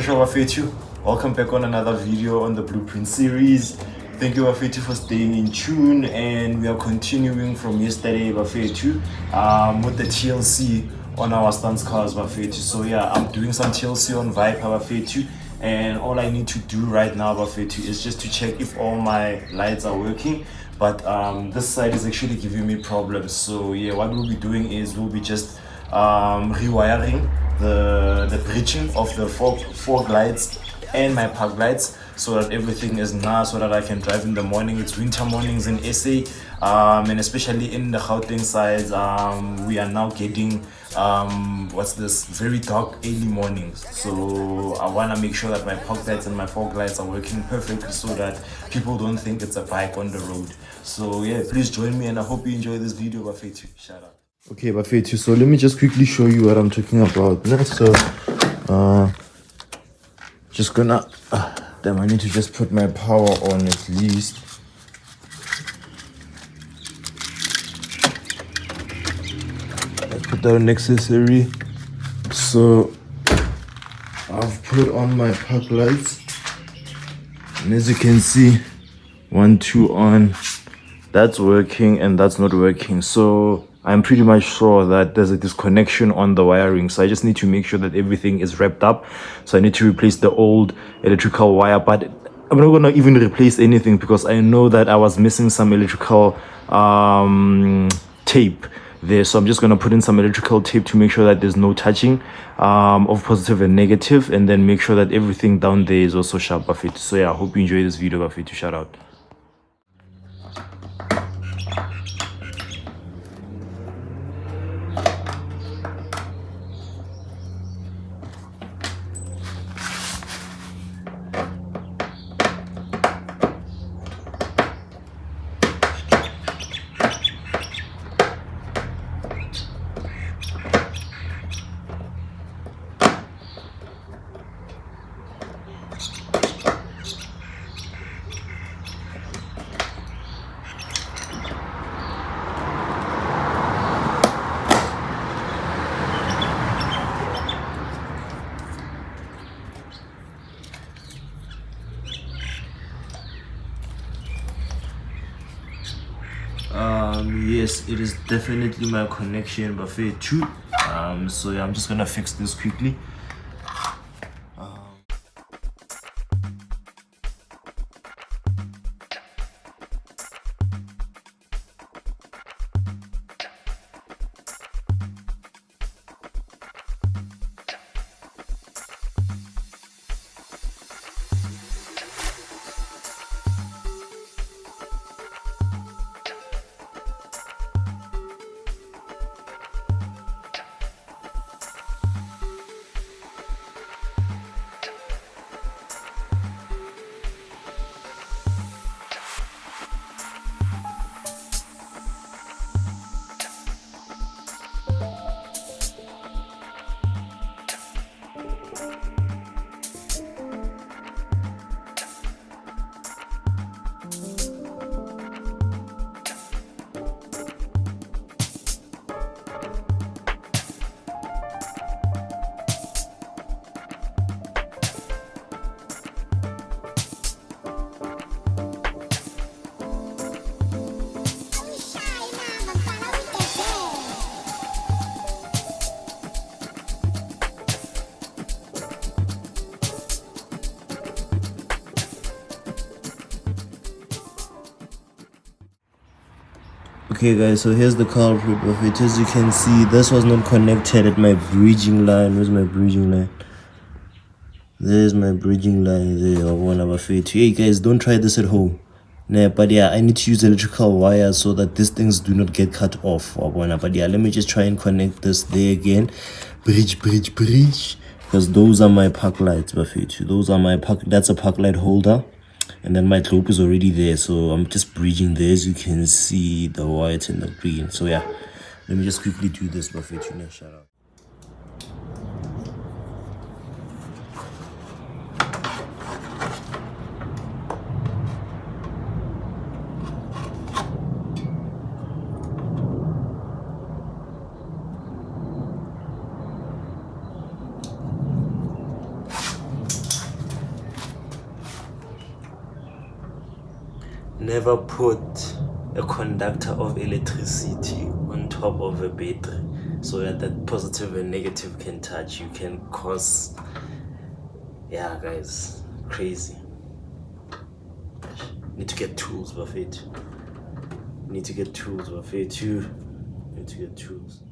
Shasha Wafetu, welcome back on another video on the Blueprint series. Thank you Wafetu for staying in tune, and we are continuing from yesterday Wafetu with the TLC on our stance cars Wafetu. So yeah, I'm doing some TLC on Viper Wafetu, and all I need to do right now Wafetu is just to check if all my lights are working. But this side is actually giving me problems. So yeah, what we'll be doing is we'll be just rewiring the bridging of the fog lights and my park lights so that everything is nice, so that I can drive in the morning. It's winter mornings in SA, and especially in the Gauteng sides, we are now getting very dark early mornings. So I want to make sure that my park lights and my fog lights are working perfectly so that people don't think it's a bike on the road. So yeah, please join me, and I hope you enjoy this video. Bafetu, shout out. Okay, Bafetu, so let me just quickly show you what I'm talking about. So just gonna damn, I need to just put my power on at least. Let's put that necessary. So I've put on my park lights, and as you can see, 1, 2 on, that's working and that's not working. So I'm pretty much sure that there's a disconnection on the wiring. So I just need to make sure that everything is wrapped up. So I need to replace the old electrical wire, but I'm not gonna even replace anything because I know that I was missing some electrical tape there. So I'm just gonna put in some electrical tape to make sure that there's no touching of positive and negative, and then make sure that everything down there is also sharp. Buffet. So yeah, I hope you enjoy this video. Buffet, to shout out. Yes, it is definitely my connection, Buffet too. So yeah, I'm just gonna fix this quickly. Okay guys, so here's the culprit of it. As you can see, this was not connected at my bridging line. Where's my bridging line? There's my bridging line there. Hey guys, don't try this at home. Nah, but yeah, I need to use electrical wires so that these things do not get cut off. But yeah, let me just try and connect this there again. Bridge. Because those are my park lights, those are my park. That's a park light holder. And then my globe is already there, so I'm just bridging there. As you can see, the white and the green. So yeah, let me just quickly do this. Buffet, shout out. never put a conductor of electricity on top of a battery so that positive and negative can touch. You can cause, yeah guys, crazy. Need to get tools, Buffett. Need to get tools, Buffett. You need to get tools.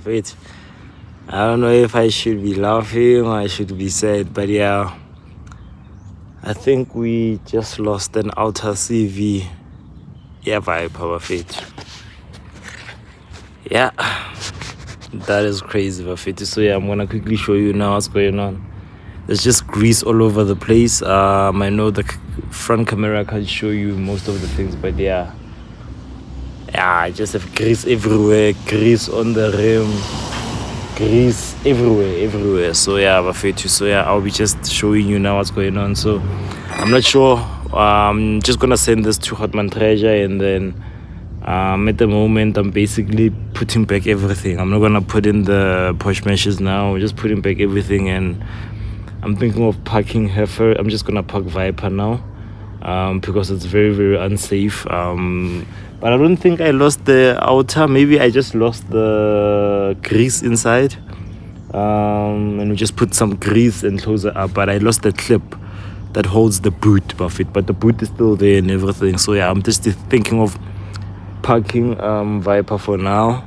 Wait, I don't know if I should be laughing or I should be sad, but yeah, I think we just lost an outer CV. Yeah, Viper, Buffett. Yeah, that is crazy, Buffett. So yeah, I'm gonna quickly show you now what's going on. There's just grease all over the place. I know the front camera can't show you most of the things, but yeah, I just have grease everywhere, grease on the rim, grease everywhere. So yeah, Buffett. So yeah, I'll be just showing you now what's going on. So I'm not sure. I'm just gonna send this to Grootman Treasure, and then at the moment I'm basically putting back everything. I'm not gonna put in the push meshes now. I'm just putting back everything, and I'm thinking of parking Heifer. I'm just gonna park Viper now, because it's very unsafe. But I don't think I lost the outer. Maybe I just lost the grease inside. And we just put some grease and close it up. But I lost the clip that holds the boot, Buffett. But the boot is still there and everything. So yeah, I'm just thinking of parking Viper for now.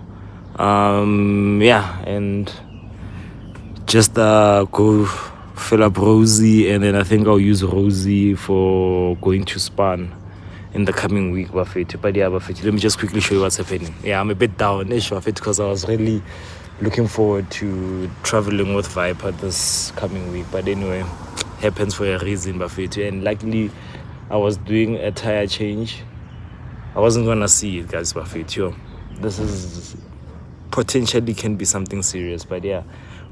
Yeah, and just go fill up Rosie, and then I think I'll use Rosie for going to Span in the coming week, Buffett. But yeah, Buffett, let me just quickly show you what's happening. Yeah, I'm a bit down, Buffett, because I was really looking forward to traveling with Viper this coming week. But anyway, happens for a reason, Buffett. And luckily, I was doing a tire change. I wasn't gonna see it, guys, Buffett. Yo, this is potentially can be something serious, but yeah,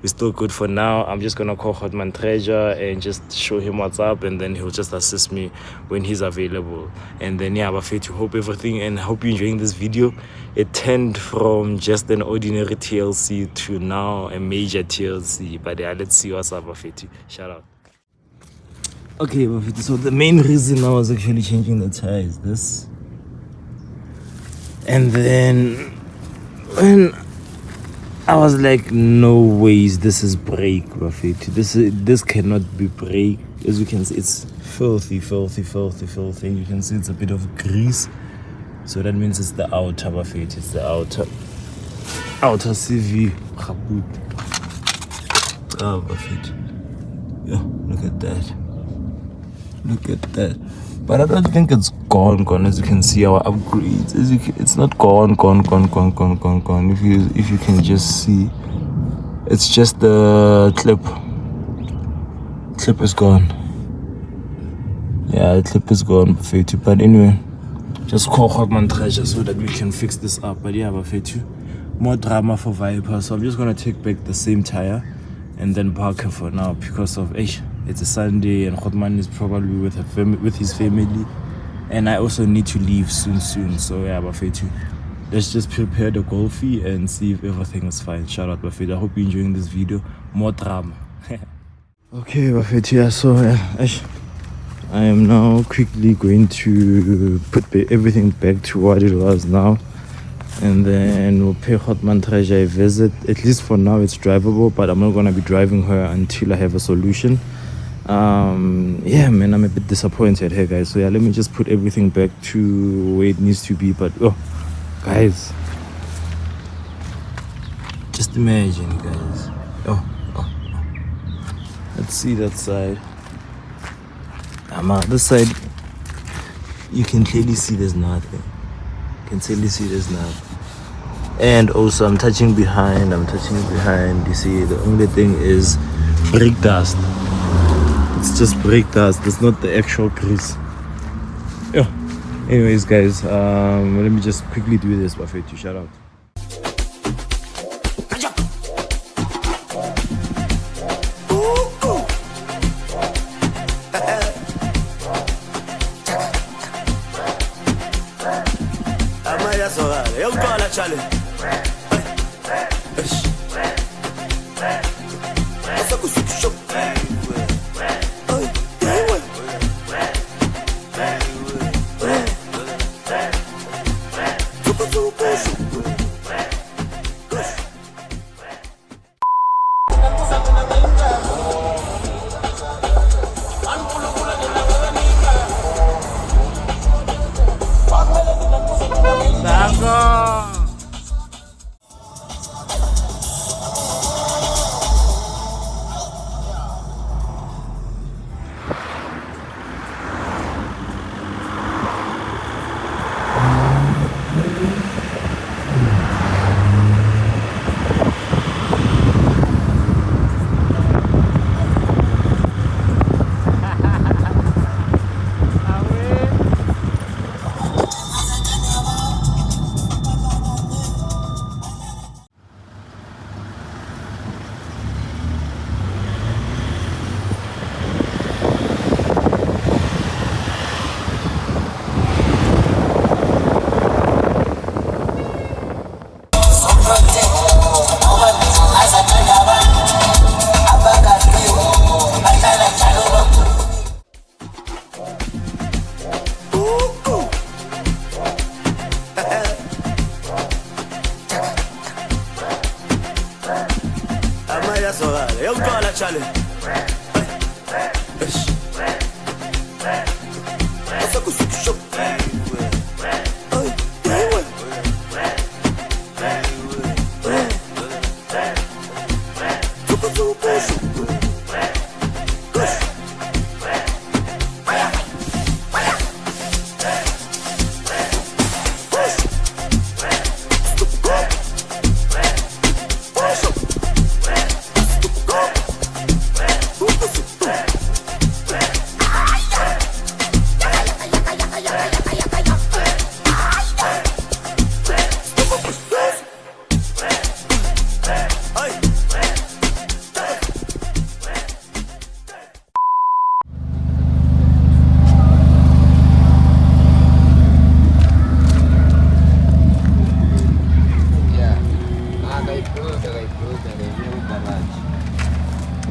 we're still good for now. I'm just gonna call Grootman Treasure and just show him what's up, and then he'll just assist me when he's available. And then yeah, Buffett, you hope everything, and hope you're enjoying this video. It turned from just an ordinary TLC to now a major TLC. But yeah, let's see what's up, Buffett. Shout out. Okay, Buffett, so the main reason I was actually changing the tire is this. And then And I was like, no ways, this is brake, Bafetu. This cannot be brake. As you can see, it's filthy. And you can see it's a bit of grease. So that means it's the outer, Bafetu. It's the outer CV. Kaput. Oh, Bafetu. Yeah, look at that. But I don't think it's gone. As you can see, our upgrades. It's not gone. If you can just see, it's just the clip. Clip is gone. Yeah, the clip is gone, Bafetu. But anyway, just call Grootman Treasure so that we can fix this up. But yeah, Bafetu, more drama for Viper. So I'm just gonna take back the same tire and then park her for now because of it's a Sunday and Grootman is probably with his family, and I also need to leave soon. So yeah, Bafetu, let's just prepare the golfie and see if everything is fine. Shout out, Bafetu. I hope you're enjoying this video. More drama. Okay, Bafetu. Yeah, so I am now quickly going to put everything back to what it was now. And then we'll pay Grootman Treasure a visit. At least for now it's drivable, but I'm not going to be driving her until I have a solution. Yeah, man, I'm a bit disappointed here, guys. So yeah, let me just put everything back to where it needs to be. But guys, just imagine, guys. Let's see that side. This side, you can clearly see there's nothing. And also I'm touching behind. You see, the only thing is brake dust. It's just brake dust. It's not the actual grease. Anyways, guys, let me just quickly do this. Bafetu, shout out.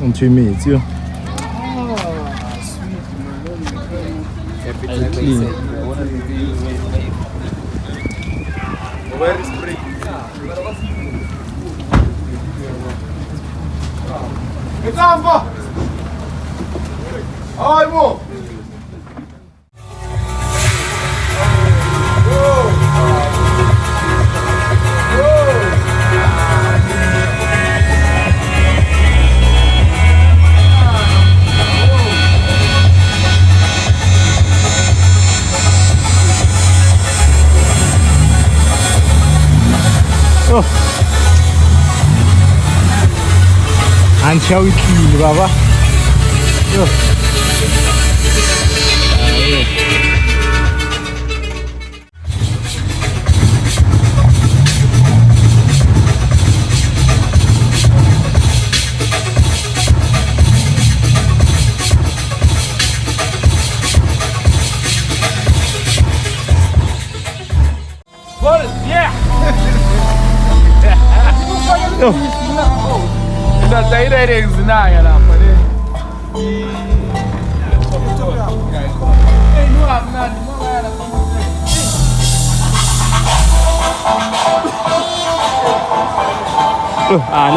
In 2 minutes, yeah. Clean. Where is brake? Example. Ay mo. Oh. And shall we clean, Baba? Oh.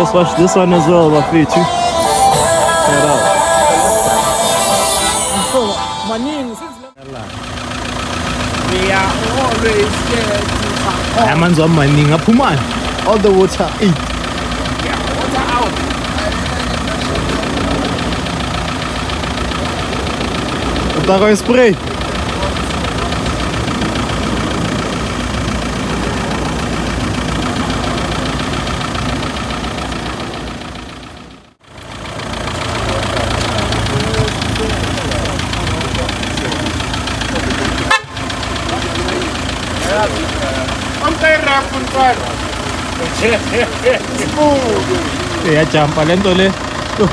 Let's watch this one as well, Buffy, too. Shout out. We are always there to I'm on some money, man. All the water, eat. get water out. Daar ga je spray. I'm tyre from tyre. Ya campa lento le. Go.